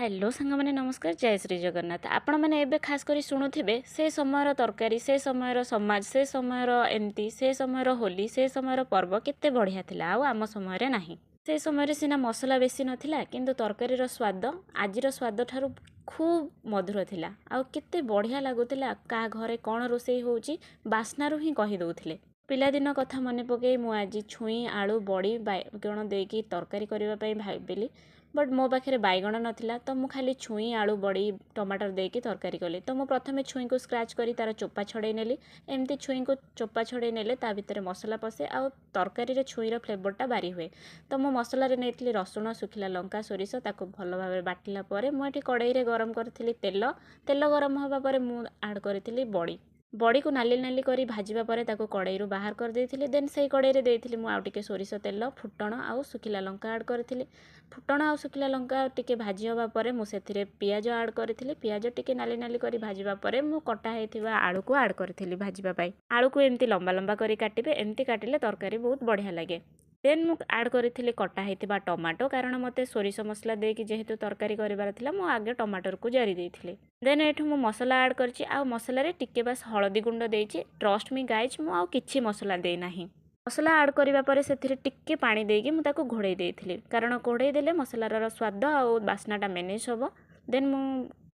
Hello सांग मैंने नमस्कार जय श्री जगन्नाथ आपण मैंने एबे खास करी शुणुथिबे से समयर तरकारी से समयर समाज से समयर एमती से समयर होली से समयर पर्व केते बढ़िया थिला आ आम समय नाही से समय सिना मसला बेसी नथिला किंतु तरकारीर स्वाद आजिर स्वाद ठारू खूब मधुर थिला आ केते बढ़िया लागुतिला का घरे कौन रोषेई होउची बास्नारू ही कहि दउथिले पिलादिन कथा मने पके मु आज छुई आलू बड़ी बाइगण देकी तरकारी करबा पई भाबिली बट मो पाखे बैगण नाला तो मुझे खाली छुई आलू बड़ी टमाटर देकी तरकारी कली तो मुझे प्रथम छुई को स्क्राच करी तार चोपा छड़े नेली एमती छुई को चोपा छड़े नेले ता भितर मसला पशे आ तरकारी छुईर फ्लेवरटा बारी हुए तो मो मसलार नहीं रसुण सुखिला लंका सोरिष ताको भल भाव बाटिला मुझे कड़ाई गरम करी तेल तेल गरम होगा मुझे आड करी बड़ी बड़ी को नाली नाली करी भाजिबा परे ताको कड़ाई बाहर कर देथिली देन से कड़ाई रे देथिली मु आउ टिके सोरिष तेल फुटण आउ सुखिला लंका आड करथिली फुटण आउ सुखिला लंका टिके भाजी होबा परे मु सेथिरे पियाज आड करथिली पियाज टिके नाली नाली करी भाजिबा परे मु कटा हेथिबा आलू को आड करथिली भाजिबा पई आलू को एमती लंबा लंबा करी काटिबे एमती काटिले तरकारी बहुत बढ़िया लागे देन मु आड करी कटा हेथिबा टमाटो कारण मते सोरिष मसला देकी जेहेतु तरकारी करिवार थिला मु आगे टमाटर को जारी देथिली देन एठु मु मसला आड करछि आ मसला रे टिके बस हळदी गुंड देछि ट्रस्ट मी गाइज मु आ किछि मसला दे नाही मसला आड करिबा परे सेथिरे टिके पानी देकी मु ताको घोड़ै देथिली कारण घोड़ै देले मसलार स्वाद आ बास्नाटा मैनेज होबो देन मु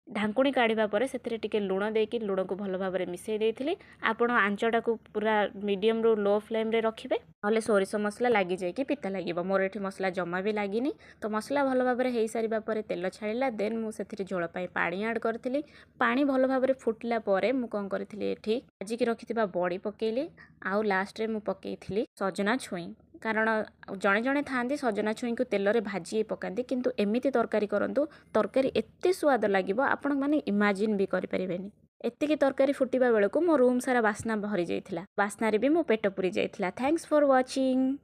ढांकुणी काढ़ा पर से टिके लुण देकी लुण को भल भाव में मिसई देथिली आपण आंचटा को पूरा मीडियम रू लो फ्लेम रे रखिबे नले सोरिष मसला लागि जाय कि पिता लागिबो मोर एठी मसला जमा भी लागिनी तो मसला भल भाव में हेई सारिबा परे तेल छाड़िला देन मु सेथिरे झोल पाई पानी ऐड करथिली पानी भल भाव में फुटला परे मु कोन करथिली एठी आजि कि रखिथिबा बड़ी पकेइली आउ लास्ट रे मु पकेइथिली सजना छुई कारण जड़े जड़े था सजना छुई को तेल रे भाजी पकाती किंतु एमिति तरकारी करंतु तरकारी एत्ते स्वाद लागिबो आपण माने इमेजिन भी करि परिबेनी एत्तिकी तरकारी फुटिबा बेलको मो रूम सारा बास्ना भरी जाइथिला बास्ना रे भी मो पेट पुरी जाइथिला थैंक्स फॉर वाचिंग।